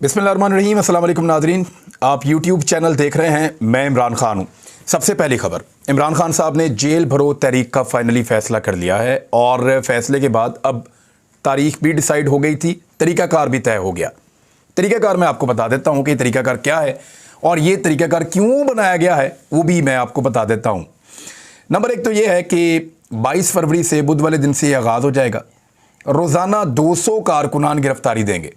बिस्मिल्लाहिर्रहमानिर्रहीम। अस्सलाम वालेकुम नाज़रीन, आप YouTube चैनल देख रहे हैं। मैं इमरान खान हूँ। सबसे पहली खबर, इमरान खान साहब ने जेल भरो तहरीक का फाइनली फ़ैसला कर लिया है और फ़ैसले के बाद अब तारीख भी डिसाइड हो गई थी, तरीक़ाकार भी तय हो गया। तरीक़ाकार मैं आपको बता देता हूँ कि तरीक़ाकार क्या है और ये तरीक़ाकार क्यों बनाया गया है वो भी मैं आपको बता देता हूँ। नंबर एक तो ये है कि 22 फरवरी से बुध वाले दिन से ये आगाज़ हो जाएगा। रोज़ाना 200 कारकुनान गिरफ्तारी देंगे।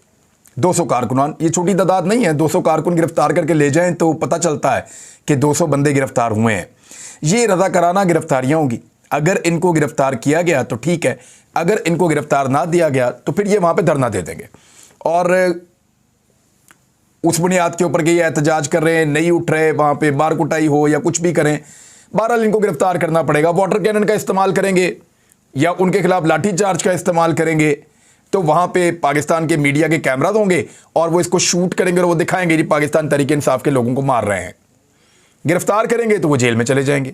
200 कारकुनान, ये छोटी तादाद नहीं है। 200 कारकुन गिरफ्तार करके ले जाएं तो पता चलता है कि 200 बंदे गिरफ्तार हुए हैं। ये रज़ाकाराना गिरफ्तारियाँ होंगी। अगर इनको गिरफ्तार किया गया तो ठीक है, अगर इनको गिरफ्तार ना दिया गया तो फिर ये वहाँ पे धरना दे देंगे और उस बुनियाद के ऊपर कि ये एहतजाज कर रहे हैं, नहीं उठ रहे, वहाँ पे बार कुटाई हो या कुछ भी करें, बहरहाल इनको गिरफ्तार करना पड़ेगा। वाटर कैनन का इस्तेमाल करेंगे या उनके खिलाफ लाठी चार्ज का इस्तेमाल करेंगे तो वहाँ पे पाकिस्तान के मीडिया के कैमराज होंगे और वो इसको शूट करेंगे और वो दिखाएंगे कि पाकिस्तान तहरीक इंसाफ के लोगों को मार रहे हैं। गिरफ्तार करेंगे तो वो जेल में चले जाएंगे।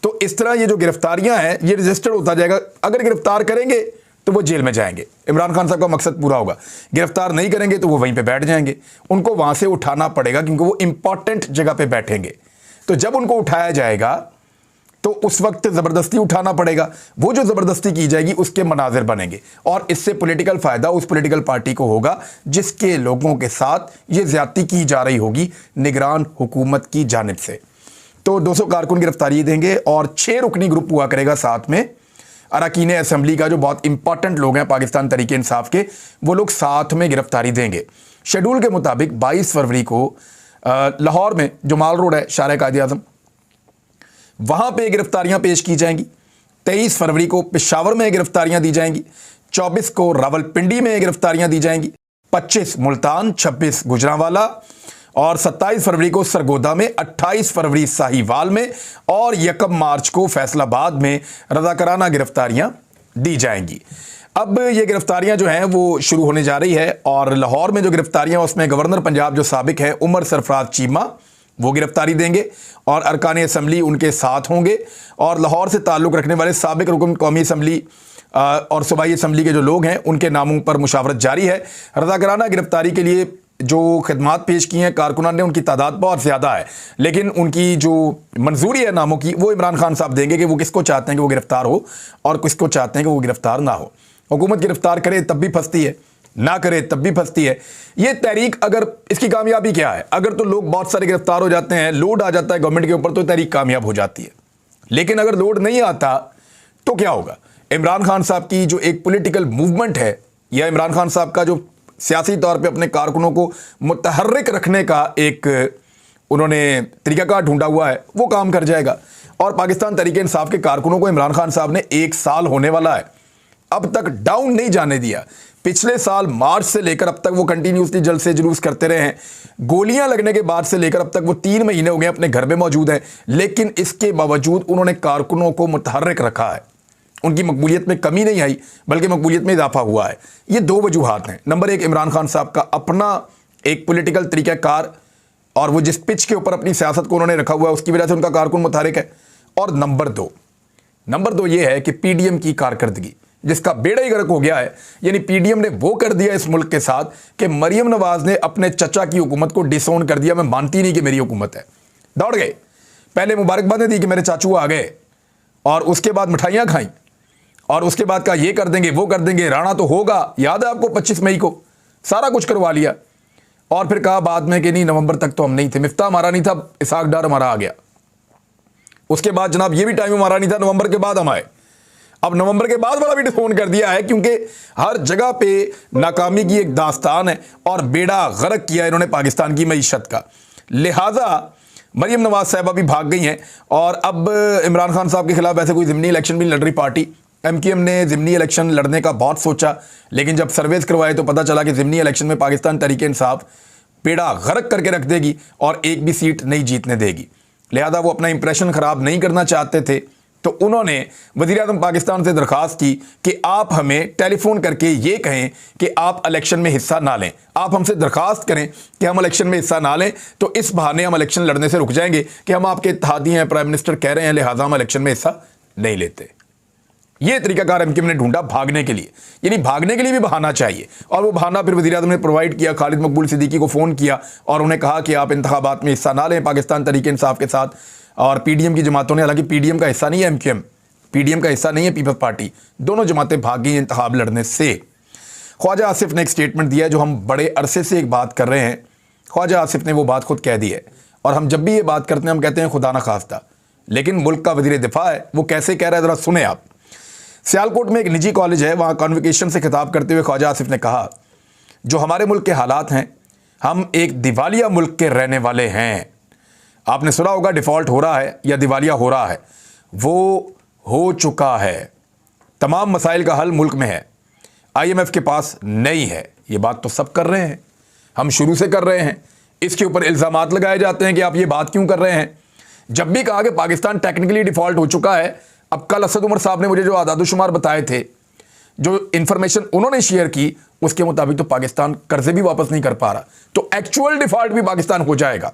तो इस तरह ये जो गिरफ्तारियां हैं ये रजिस्टर्ड होता जाएगा। अगर गिरफ्तार करेंगे तो वो जेल में जाएंगे। इमरान खान साहब का मकसद पूरा होगा। गिरफ्तार नहीं करेंगे तो वो वहीं पे बैठ जाएंगे। उनको वहां से उठाना पड़ेगा क्योंकि वो इंपॉर्टेंट जगह पे बैठेंगे। तो जब उनको उठाया जाएगा तो उस वक्त ज़बरदस्ती उठाना पड़ेगा। वो जो ज़बरदस्ती की जाएगी उसके मनाजिर बनेंगे और इससे पॉलिटिकल फ़ायदा उस पॉलिटिकल पार्टी को होगा जिसके लोगों के साथ ये ज़्यादती की जा रही होगी निगरान हुकूमत की जानिब से। तो 200 कारकुन गिरफ्तारी देंगे और 6 रुकनी ग्रुप हुआ करेगा साथ में। अरकान असम्बली का जो बहुत इंपॉर्टेंट लोग हैं पाकिस्तान तहरीक इंसाफ के, वो लोग साथ में गिरफ्तारी देंगे। शेड्यूल के मुताबिक 22 फरवरी को लाहौर में जो माल रोड है, शार कायद-ए-आज़म, वहां पे गिरफ्तारियां पेश की जाएंगी। 23 फरवरी को पेशावर में गिरफ्तारियां दी जाएंगी। 24 को रावलपिंडी में गिरफ्तारियां दी जाएंगी। 25 मुल्तान, 26 गुजरांवाला और 27 फरवरी को सरगोदा में, 28 फरवरी साहिवाल में और 1 मार्च को फैसलाबाद में रज़ाकाराना गिरफ्तारियां दी जाएंगी। अब ये गिरफ्तारियां जो हैं वो शुरू होने जा रही है और लाहौर में जो गिरफ्तारियां उसमें गवर्नर पंजाब जो साबिक है उमर सरफराज चीमा वो गिरफ्तारी देंगे और अरकान असम्बली उनके साथ होंगे और लाहौर से ताल्लुक़ रखने वाले साबिक रुकन कौमी असम्बली और सूबाई असम्बली के जो लोग हैं उनके नामों पर मुशावरत जारी है। रज़ाकाराना गिरफ्तारी के लिए जो खिदमात पेश की हैं कारकुनान ने, उनकी तादाद बहुत ज़्यादा है, लेकिन उनकी जो मंजूरी है नामों की वो इमरान खान साहब देंगे कि वो किसको चाहते हैं कि वो गिरफ्तार हो और किसको चाहते हैं कि वो गिरफ्तार ना हो। हुकूमत गिरफ्तार करे तब भी फंसती है, ना करे तब भी फंसती है। ये तहरीक, अगर इसकी कामयाबी क्या है, अगर तो लोग बहुत सारे गिरफ्तार हो जाते हैं, लोड आ जाता है गवर्नमेंट के ऊपर तो तहरीक कामयाब हो जाती है। लेकिन अगर लोड नहीं आता तो क्या होगा? इमरान खान साहब की जो एक पॉलिटिकल मूवमेंट है या इमरान खान साहब का जो सियासी तौर पे अपने कारकुनों को मुतहर्रिक रखने का एक उन्होंने तरीकाकार ढूंढा हुआ है वो काम कर जाएगा। और पाकिस्तान तहरीक इंसाफ के कारकुनों को इमरान खान साहब ने 1 साल होने वाला है, अब तक डाउन नहीं जाने दिया। पिछले साल मार्च से लेकर अब तक वो कंटिन्यूसली जलसे जुलूस करते रहे हैं। गोलियां लगने के बाद से लेकर अब तक वो 3 महीने हो गए अपने घर में मौजूद हैं, लेकिन इसके बावजूद उन्होंने कारकुनों को मुतहर्रिक रखा है। उनकी मकबूलियत में कमी नहीं आई बल्कि मकबूलियत में इजाफा हुआ है। ये 2 वजूहात हैं। नंबर 1, इमरान खान साहब का अपना एक पॉलिटिकल तरीक़ाकार और वो जिस पिच के ऊपर अपनी सियासत को उन्होंने रखा हुआ है उसकी वजह से उनका कारकुन मुतहर्रिक है। और नंबर दो ये है कि पीडीएम की कारकर्दगी जिसका बेड़ा ही गर्क हो गया है। यानी पीडीएम ने वो कर दिया इस मुल्क के साथ कि मरियम नवाज ने अपने चचा की हुकूमत को डिसोन कर दिया। मैं मानती नहीं कि मेरी हुकूमत है, दौड़ गए। पहले मुबारकबादें दी कि मेरे चाचू आ गए और उसके बाद मिठाइयां खाई और उसके बाद कहा ये कर देंगे वो कर देंगे, राणा तो होगा, याद है आपको 25 मई को सारा कुछ करवा लिया। और फिर कहा बाद में कि नहीं नवंबर तक तो हम नहीं थे, मिफ्ता हमारा नहीं था, इसहाक डार हमारा आ गया। उसके बाद जनाब ये भी टाइम हमारा नहीं था, नवंबर के बाद हम आए। अब नवंबर के बाद वाला भी डिसोन कर दिया है क्योंकि हर जगह पे नाकामी की एक दास्तान है और बेड़ा गर्क किया इन्होंने पाकिस्तान की मईशत का। लिहाजा मरियम नवाज साहबा भी भाग गई हैं और अब इमरान खान साहब के खिलाफ वैसे कोई ज़िमनी इलेक्शन भी लड़ रही पार्टी। एमक्यूएम ने ज़िमनी इलेक्शन लड़ने का बहुत सोचा, लेकिन जब सर्वेस करवाए तो पता चला कि ज़िमनी इलेक्शन में पाकिस्तान तहरीक इंसाफ बेड़ा गर्क करके रख देगी और एक भी सीट नहीं जीतने देगी। लिहाजा वो अपना इंप्रेशन ख़राब नहीं करना चाहते थे तो उन्होंने वज़ीर-ए-आज़म पाकिस्तान से दरख्वास्त की कि आप हमें टेलीफोन करके ये कहें कि आप इलेक्शन में हिस्सा ना लें। आप हमसे दरख्वास्त करें कि हम इलेक्शन में हिस्सा ना लें, तो इस बहाने हम इलेक्शन लड़ने से रुक जाएंगे कि हम आपके इत्तेहादी हैं, प्राइम मिनिस्टर कह रहे हैं, लिहाजा हम इलेक्शन में हिस्सा नहीं लेते। ये तरीकाकार एमक्यूएम ने ढूंढा भागने के लिए, यानी भागने के लिए भी बहाना चाहिए। और वो बहाना फिर वज़ीर आज़म ने प्रोवाइड किया। खालिद मकबूल सिद्दीकी को फ़ोन किया और उन्हें कहा कि आप इंतखाबात में हिस्सा ना लें पाकिस्तान तहरीक इंसाफ के साथ। और पीडीएम की जमातों ने, हालांकि पीडीएम का हिस्सा नहीं है एमक्यूएम, पीडीएम का हिस्सा नहीं है पीपल्स पार्टी, दोनों जमातें भाग गई इंतखाब लड़ने से। ख्वाजा आसिफ ने एक स्टेटमेंट दिया है, जो हम बड़े अरसे से एक बात कर रहे हैं। ख्वाजा आसिफ ने वो बात खुद कह दी है, और हम जब भी ये बात करते हैं हम कहते हैं खुदा ना खास्ता, लेकिन मुल्क का वज़ीर दिफा है, वो कैसे कह रहा है ज़रा सुने आप। सियालकोट में एक निजी कॉलेज है, वहाँ कॉन्वोकेशन से खिताब करते हुए ख्वाजा आसिफ ने कहा, जो हमारे मुल्क के हालात हैं, हम एक दिवालिया मुल्क के रहने वाले हैं। आपने सुना होगा डिफ़ॉल्ट हो रहा है या दिवालिया हो रहा है, वो हो चुका है। तमाम मसाइल का हल मुल्क में है, IMF के पास नहीं है। ये बात तो सब कर रहे हैं, हम शुरू से कर रहे हैं। इसके ऊपर इल्ज़ामात लगाए जाते हैं कि आप ये बात क्यों कर रहे हैं। जब भी कहा कि पाकिस्तान टेक्निकली डिफ़ॉल्ट हो चुका है, अब कल असद उमर साहब ने मुझे जो आदादुशुमार बताए थे, जो इन्फॉर्मेशन उन्होंने शेयर की, उसके मुताबिक तो पाकिस्तान कर्जे भी वापस नहीं कर पा रहा, तो एक्चुअल डिफ़ॉल्ट भी पाकिस्तान हो जाएगा।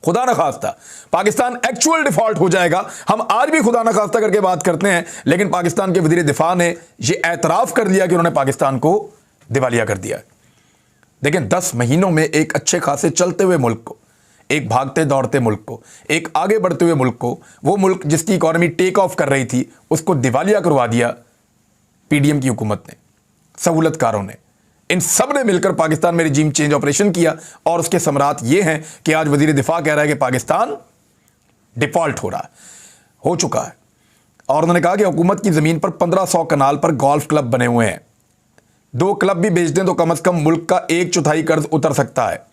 खुदा न खास्ता पाकिस्तान एक्चुअल डिफ़ॉल्ट हो जाएगा। हम आज भी खुदा न खास्ता करके बात करते हैं, लेकिन पाकिस्तान के वज़ीर दिफा ने यह एतराफ़ कर दिया कि उन्होंने पाकिस्तान को दिवालिया कर दिया। लेकिन 10 महीनों में एक अच्छे खासे चलते हुए मुल्क को, एक भागते दौड़ते मुल्क को, एक आगे बढ़ते हुए मुल्क को, वो मुल्क जिसकी इकॉनमी टेक ऑफ कर रही थी, उसको दिवालिया करवा दिया पीडीएम की हुकूमत ने, सहूलतकारों ने। इन सब ने मिलकर पाकिस्तान में रिजीम चेंज ऑपरेशन किया, और उसके समरात ये हैं कि आज वज़ीर दिफा कह रहा है कि पाकिस्तान डिफ़ॉल्ट हो रहा है, हो चुका है। और उन्होंने कहा कि हुकूमत की ज़मीन पर 1500 कनाल पर गोल्फ क्लब बने हुए हैं। 2 क्लब भी बेच दें तो कम से कम मुल्क का 1/4 कर्ज उतर सकता है,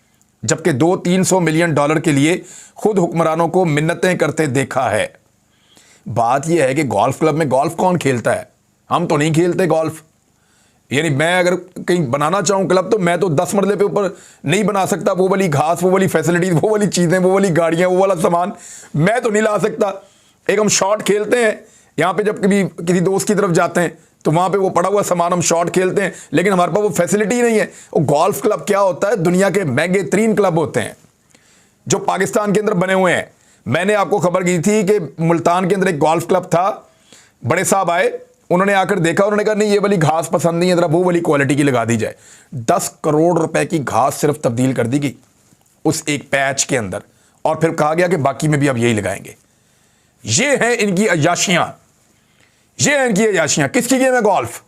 जबकि 200-300 मिलियन डॉलर के लिए खुद हुक्मरानों को मिन्नतें करते देखा है। बात यह है कि गोल्फ क्लब में गोल्फ कौन खेलता है? हम तो नहीं खेलते गोल्फ। यानी मैं अगर कहीं बनाना चाहूँ क्लब, तो मैं तो 10 मरले पे ऊपर नहीं बना सकता। वो वाली घास, वो वाली फैसिलिटीज़, वो वाली चीज़ें, वो वाली गाड़ियाँ, वो वाला सामान मैं तो नहीं ला सकता। एक हम शॉट खेलते हैं यहाँ पे, जब कभी किसी दोस्त की तरफ जाते हैं तो वहाँ पे वो पड़ा हुआ सामान हम शॉट खेलते हैं, लेकिन हमारे पास वो फैसिलिटी नहीं है। वो गोल्फ क्लब क्या होता है? दुनिया के महंगे तरीन क्लब होते हैं जो पाकिस्तान के अंदर बने हुए हैं। मैंने आपको खबर की थी कि मुल्तान के अंदर एक गोल्फ क्लब था, बड़े साहब आए, उन्होंने आकर देखा, उन्होंने कहा नहीं ये वाली घास पसंद नहीं है, ज़रा वो वाली क्वालिटी की लगा दी जाए। 10 करोड़ रुपए की घास सिर्फ तब्दील कर दी गई उस एक पैच के अंदर, और फिर कहा गया कि बाकी में भी अब यही लगाएंगे। ये हैं इनकी अय्याशियां, ये हैं इनकी अय्याशियां। किसकी गेम है गोल्फ?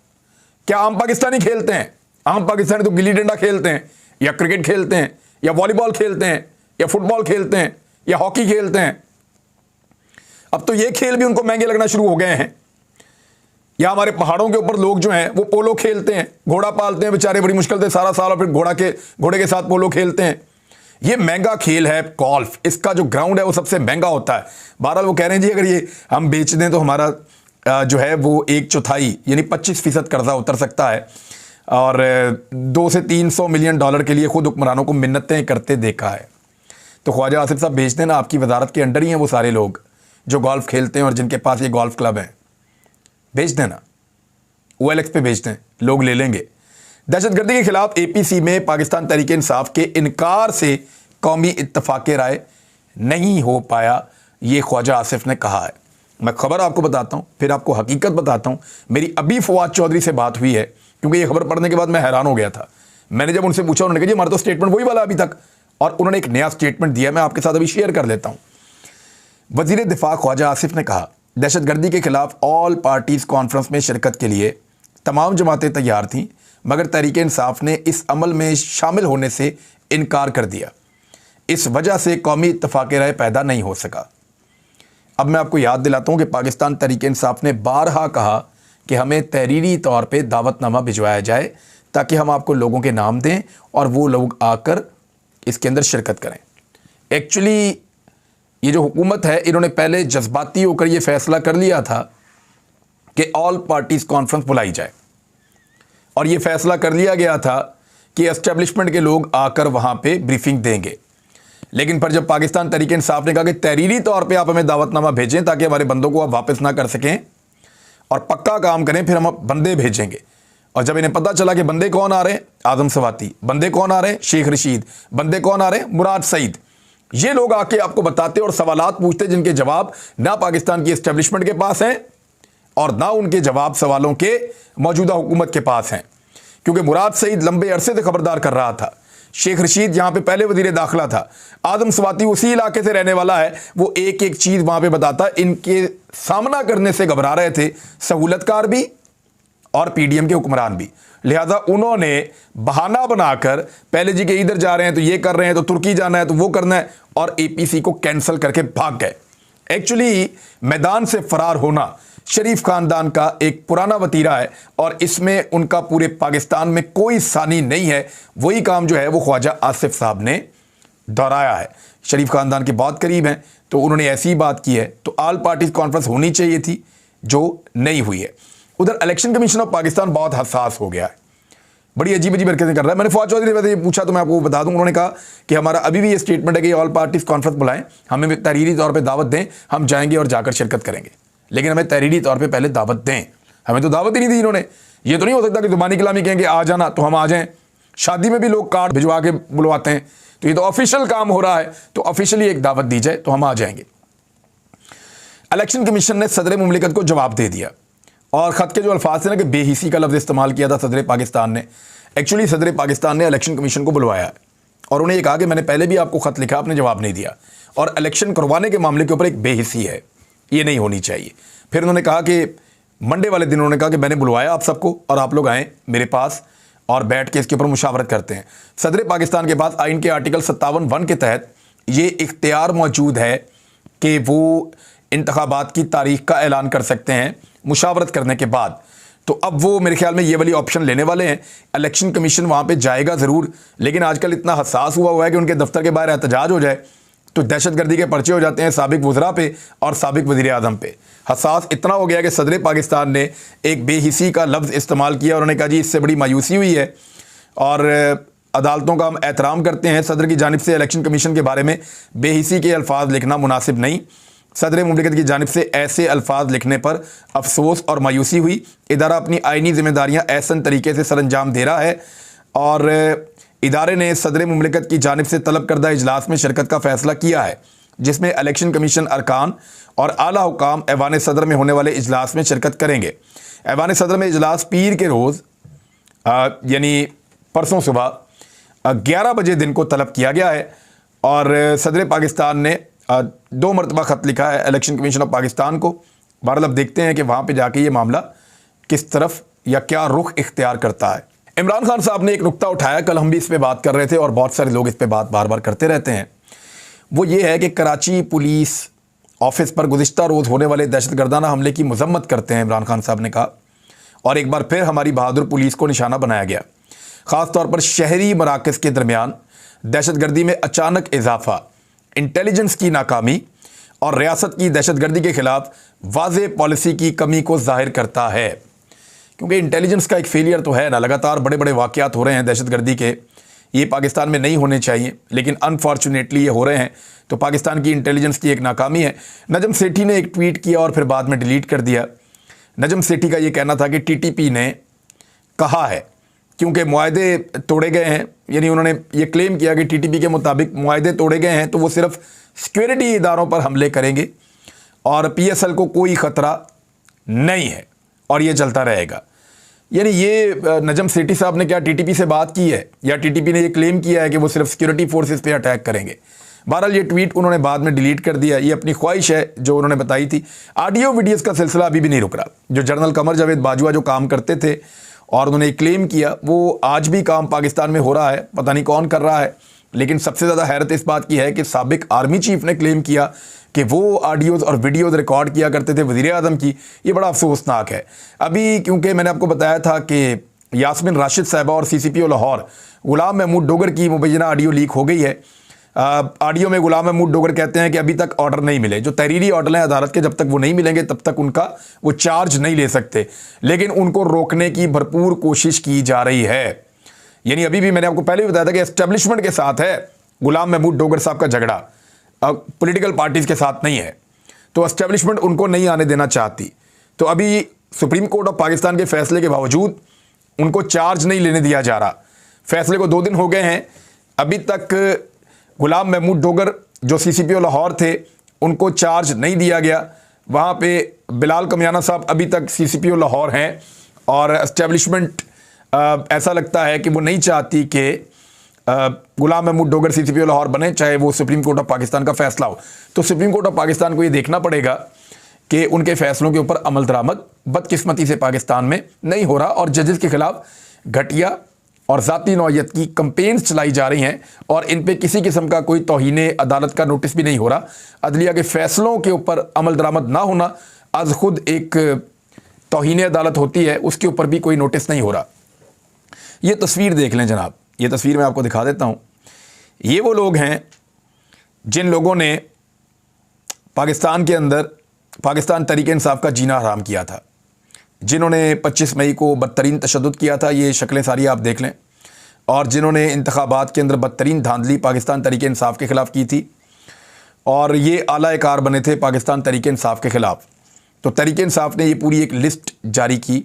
क्या आम पाकिस्तानी खेलते हैं? आम पाकिस्तानी तो गिल्ली डंडा खेलते हैं, या क्रिकेट खेलते हैं, या वॉलीबॉल खेलते हैं, या फुटबॉल खेलते हैं, या हॉकी खेलते हैं। अब तो ये खेल भी उनको महंगे लगना शुरू हो गए हैं। या हमारे पहाड़ों के ऊपर लोग जो हैं वो पोलो खेलते हैं, घोड़ा पालते हैं बेचारे बड़ी मुश्किल से सारा साल, और फिर घोड़े के साथ पोलो खेलते हैं। ये महंगा खेल है गोल्फ, इसका जो ग्राउंड है वो सबसे महंगा होता है। बहरहाल वो कह रहे हैं जी अगर ये हम बेच दें तो हमारा जो है वो 1/4 यानी 25% कर्जा उतर सकता है, और 200 से 300 मिलियन डॉलर के लिए खुद हुक्मरानों को मिन्नतें करते देखा है। तो ख्वाजा आसिफ साहब बेच देना, आपकी वजारत के अंडर ही हैं वो सारे लोग जो गोल्फ खेलते हैं और जिनके पास ये गोल्फ क्लब है। बेच देना, OLX पे बेच दें, लोग ले लेंगे। दहशतगर्दी के खिलाफ APC में पाकिस्तान तहरीक इंसाफ के इनकार से कौमी इत्तफाक राय नहीं हो पाया, ये ख्वाजा आसिफ ने कहा है। मैं खबर आपको बताता हूँ, फिर आपको हकीकत बताता हूँ। मेरी अभी फवाद चौधरी से बात हुई है, क्योंकि ये खबर पढ़ने के बाद मैं हैरान हो गया था। मैंने जब उनसे पूछा, उन्होंने कहा जी हमारा तो स्टेटमेंट वही वाला अभी तक, और उन्होंने एक नया स्टेटमेंट दिया, मैं आपके साथ अभी शेयर कर लेता हूँ। वज़ीर दिफा ख्वाजा आसिफ ने कहा, दहशतगर्दी के खिलाफ ऑल पार्टीज़ कॉन्फ्रेंस में शिरकत के लिए तमाम जमातें तैयार थीं, मगर तहरीक इंसाफ ने इस अमल में शामिल होने से इनकार कर दिया। इस वजह से कौमी इत्तफाक राय पैदा नहीं हो सका। अब मैं आपको याद दिलाता हूँ कि पाकिस्तान तहरीक इंसाफ ने बारहा कहा कि हमें तहरीरी तौर पे दावतनामा भिजवाया जाए, ताकि हम आपको लोगों के नाम दें और वो लोग आकर इसके अंदर शिरकत करें। एक्चुअली ये जो हुकूमत है, इन्होंने पहले जज्बाती होकर ये फैसला कर लिया था कि ऑल पार्टीज़ कॉन्फ्रेंस बुलाई जाए, और ये फैसला कर लिया गया था कि एस्टेब्लिशमेंट के लोग आकर वहाँ पे ब्रीफिंग देंगे। लेकिन पर जब पाकिस्तान तहरीक इंसाफ ने कहा कि तहरीरी तौर पे आप हमें दावतनामा भेजें ताकि हमारे बंदों को आप वापस ना कर सकें और पक्का काम करें, फिर हम बंदे भेजेंगे। और जब इन्हें पता चला कि बंदे कौन आ रहे हैं, आजम सवाती, बंदे कौन आ रहे हैं, शेख रशीद, बंदे कौन आ रहे हैं, मुराद सईद, ये लोग आके आपको बताते और सवालात पूछते जिनके जवाब ना पाकिस्तान की एस्टेब्लिशमेंट के पास हैं और ना उनके जवाब सवालों के मौजूदा हुकूमत के पास हैं। क्योंकि मुराद सईद लंबे अरसे से खबरदार कर रहा था, शेख रशीद यहां पे पहले वजीर दाखिला था, आदम स्वाति उसी इलाके से रहने वाला है, वो एक एक चीज वहां पे बताता, इनके सामना करने से घबरा रहे थे सहूलतकार भी और पीडीएम के हुक्मरान भी। लिहाजा उन्होंने बहाना बनाकर पहले जी के इधर जा रहे हैं तो ये कर रहे हैं, तो तुर्की जाना है तो वो करना है, और एपीसी को कैंसिल करके भाग गए। एक्चुअली मैदान से फरार होना शरीफ खानदान का एक पुराना वतीरा है और इसमें उनका पूरे पाकिस्तान में कोई सानी नहीं है। वही काम जो है वो ख्वाजा आसिफ साहब ने दोहराया है। शरीफ खानदान के बहुत करीब हैं तो उन्होंने ऐसी बात की है, तो ऑल पार्टीज कॉन्फ्रेंस होनी चाहिए थी जो नहीं हुई है। उधर इलेक्शन कमीशन ऑफ पाकिस्तान बहुत हसास हो गया है, बड़ी अजीब अजीब हरकतें कर रहा है। मैंने फवाद चौधरी ने पूछा तो मैं आपको बता दूं, उन्होंने कहा कि हमारा अभी भी ये स्टेटमेंट है कि ऑल पार्टीज कॉन्फ्रेंस बुलाएं, हमें तहरीरी तौर पे दावत दें, हम जाएंगे और जाकर शिरकत करेंगे, लेकिन हमें तहरीरी तौर पे पहले दावत दें। हमें तो दावत ही नहीं दी इन्होंने। ये तो नहीं हो सकता कि जुबानी कलामी कहेंगे आ जाना तो हम आ जाएं। शादी में भी लोग कार्ड भिजवा के बुलवाते हैं, तो ये तो ऑफिशियल काम हो रहा है, तो ऑफिशियली एक दावत दी जाए तो हम आ जाएंगे। इलेक्शन कमीशन ने सदर मुमलिकत को जवाब दे दिया और ख़त के जो अल्फाज थे ना कि बेहिसी का लफ्ज़ इस्तेमाल किया था सदर पाकिस्तान ने। एक्चुअली सदर पाकिस्तान ने इलेक्शन कमीशन को बुलवाया और उन्हें ये कहा कि मैंने पहले भी आपको ख़त लिखा, आपने जवाब नहीं दिया, और इलेक्शन करवाने के मामले के ऊपर एक बेहिसी है, ये नहीं होनी चाहिए। फिर उन्होंने कहा कि मंडे वाले दिन उन्होंने कहा कि मैंने बुलवाया आप सबको और आप लोग आएँ मेरे पास और बैठ के इसके ऊपर मुशावरत करते हैं। सदर पाकिस्तान के पास आइन के आर्टिकल 57(1) के तहत ये इख्तियार मौजूद है कि वो इंतखाबात की तारीख का ऐलान कर सकते हैं मुशावरत करने के बाद। तो अब वो मेरे ख्याल में ये वाली ऑप्शन लेने वाले हैं। इलेक्शन कमीशन वहाँ पे जाएगा ज़रूर, लेकिन आजकल इतना हसास हुआ है कि उनके दफ्तर के बाहर एहतजाज हो जाए तो दहशतगर्दी के पर्चे हो जाते हैं साबिक वज़रा पे और साबिक वज़ीर आज़म पे। हसास इतना हो गया कि सदर पाकिस्तान ने एक बेहिसी का लफ्ज़ इस्तेमाल किया और उन्होंने कहा जी इससे बड़ी मायूसी हुई है और अदालतों का हम एहतराम करते हैं, सदर की जानिब से इलेक्शन कमीशन के बारे में बेहिसी के अल्फाज लिखना मुनासिब नहीं। सदर मुमलिकत की जानिब से ऐसे अल्फाज लिखने पर अफसोस और मायूसी हुई। इदारा अपनी आइनी जिम्मेदारियाँ ऐसन तरीके से सरअंजाम दे रहा है और इदारे ने सदर मुमलिकत की जानिब से तलब करदा इजलास में शिरकत का फ़ैसला किया है, जिसमें इलेक्शन कमीशन अरकान और आला हुकाम ऐवान सदर में होने वाले इजलास में शिरकत करेंगे। ऐवान सदर में इजलास पीर के रोज़ यानी परसों सुबह 11 बजे दिन को तलब किया गया है और सदर पाकिस्तान ने 2 मरतबा ख़त लिखा है इलेक्शन कमीशन ऑफ पाकिस्तान को। बहरहाल अब देखते हैं कि वहाँ पे जाके ये मामला किस तरफ या क्या रुख इख्तियार करता है। इमरान खान साहब ने एक नुक्ता उठाया, कल हम भी इस पर बात कर रहे थे और बहुत सारे लोग इस पर बात बार बार करते रहते हैं। वो ये है कि कराची पुलिस ऑफिस पर गुज़िश्ता रोज़ होने वाले दहशतगर्दाना हमले की मजम्मत करते हैं, इमरान खान साहब ने कहा, और एक बार फिर हमारी बहादुर पुलिस को निशाना बनाया गया। ख़ास तौर पर शहरी मराकज़ के दरमियान दहशतगर्दी में अचानक इजाफा, इंटेलिजेंस की नाकामी और रियासत की दहशतगर्दी के ख़िलाफ़ वाज़े पॉलिसी की कमी को ज़ाहिर करता है। क्योंकि इंटेलिजेंस का एक फेलियर तो है ना, लगातार बड़े बड़े वाक़यात हो रहे हैं दहशतगर्दी के, ये पाकिस्तान में नहीं होने चाहिए लेकिन अनफॉर्चुनेटली ये हो रहे हैं, तो पाकिस्तान की इंटेलिजेंस की एक नाकामी है। नजम सेठी ने एक ट्वीट किया और फिर बाद में डिलीट कर दिया। नजम सेठी का ये कहना था कि टीटीपी ने कहा है, क्योंकि मुआहदे तोड़े गए हैं, यानी उन्होंने ये क्लेम किया कि टीटीपी के मुताबिक मुआहदे तोड़े गए हैं तो वो सिर्फ सिक्योरिटी इदारों पर हमले करेंगे और पीएसएल को कोई ख़तरा नहीं है और ये चलता रहेगा। यानी ये नजम सेठी साहब ने क्या टीटीपी से बात की है या टीटीपी ने ये क्लेम किया है कि वो सिर्फ सिक्योरिटी फोर्सेस पे अटैक करेंगे। बहरहाल ये ट्वीट उन्होंने बाद में डिलीट कर दिया। ये अपनी ख्वाहिश है जो उन्होंने बताई थी। ऑडियो वीडियोज़ का सिलसिला अभी भी नहीं रुक रहा। जो जनरल कमर जावेद बाजवा जो काम करते थे और उन्होंने क्लेम किया, वो आज भी काम पाकिस्तान में हो रहा है, पता नहीं कौन कर रहा है। लेकिन सबसे ज़्यादा हैरत इस बात की है कि साबिक आर्मी चीफ ने क्लेम किया कि वो ऑडियोज़ और वीडियोज़ रिकॉर्ड किया करते थे वज़ीर आज़म की। ये बड़ा अफसोसनाक है। अभी क्योंकि मैंने आपको बताया था कि यास्मीन राशिद साहिबा और CCPO लाहौर गुलाम महमूद डोगर की मुबैना ऑडियो लीक हो गई है। ऑडियो में गुलाम महमूद डोगर कहते हैं कि अभी तक ऑर्डर नहीं मिले, जो तहरीरी ऑर्डर हैं अदालत के, जब तक वो नहीं मिलेंगे तब तक उनका वो चार्ज नहीं ले सकते, लेकिन उनको रोकने की भरपूर कोशिश की जा रही है। यानी अभी भी मैंने आपको पहले भी बताया था कि एस्टेब्लिशमेंट के साथ है गुलाम महमूद डोगर साहब का झगड़ा, पॉलिटिकल पार्टीज़ के साथ नहीं है, तो एस्टेब्लिशमेंट उनको नहीं आने देना चाहती। तो अभी सुप्रीम कोर्ट ऑफ पाकिस्तान के फैसले के बावजूद उनको चार्ज नहीं लेने दिया जा रहा। फैसले को 2 दिन हो गए हैं, अभी तक गुलाम महमूद डोगर जो CCPO लाहौर थे उनको चार्ज नहीं दिया गया। वहाँ पे बिलाल कमियाना साहब अभी तक CCPO लाहौर हैं और एस्टेब्लिशमेंट ऐसा लगता है कि वो नहीं चाहती कि गुलाम महमूद डोगर CCPO लाहौर बने, चाहे वो सुप्रीम कोर्ट ऑफ पाकिस्तान का फैसला हो। तो सुप्रीम कोर्ट ऑफ पाकिस्तान को ये देखना पड़ेगा कि उनके फैसलों के ऊपर अमल दरामद बदकिस्मती से पाकिस्तान में नहीं हो रहा और जजेस के खिलाफ घटिया और ज़ाती नौयत की कंपेन्स चलाई जा रही हैं और इन पे किसी किस्म का कोई तौहीने अदालत का नोटिस भी नहीं हो रहा। अदलिया के फैसलों के ऊपर अमल दरामद ना होना आज खुद एक तौहीने अदालत होती है, उसके ऊपर भी कोई नोटिस नहीं हो रहा। ये तस्वीर देख लें जनाब, ये तस्वीर मैं आपको दिखा देता हूँ। ये वो लोग हैं जिन लोगों ने पाकिस्तान के अंदर पाकिस्तान तहरीक-ए-इंसाफ का जीना हराम किया था, जिन्होंने 25 मई को बदतरीन तशद्दुद किया था, ये शक्लें सारी आप देख लें, और जिन्होंने इंतखाबात के अंदर बदतरीन धांधली पाकिस्तान तहरीक-ए-इंसाफ के ख़िलाफ़ की थी और ये आला कार बने थे पाकिस्तान तहरीक-ए-इंसाफ के ख़िलाफ़। तो तहरीक-ए-इंसाफ ने ये पूरी एक लिस्ट जारी की।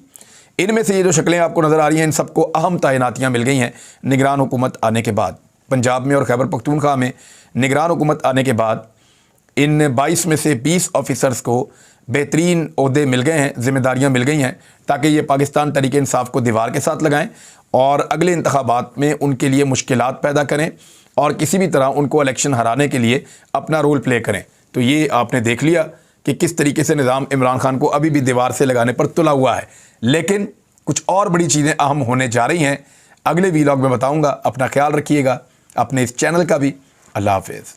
इनमें से ये जो शक्लें आपको नज़र आ रही हैं, इन सबको अहम तैनातियाँ मिल गई हैं निगरान हुकूमत आने के बाद। पंजाब में और खैबर पख्तूनख्वा में निगरान हुकूमत आने के बाद इन 22 में से 20 ऑफिसर्स को बेहतरीन ओहदे मिल गए हैं, ज़िम्मेदारियाँ मिल गई हैं, ताकि ये पाकिस्तान तहरीक-ए-इंसाफ को दीवार के साथ लगाएं और अगले इंतखाबात में उनके लिए मुश्किलात पैदा करें और किसी भी तरह उनको इलेक्शन हराने के लिए अपना रोल प्ले करें। तो ये आपने देख लिया कि किस तरीके से निज़ाम इमरान खान को अभी भी दीवार से लगाने पर तुला हुआ है, लेकिन कुछ और बड़ी चीज़ें अहम होने जा रही हैं। अगले वीलॉग में बताऊँगा। अपना ख्याल रखिएगा, अपने इस चैनल का भी। अल्लाह हाफ़िज़।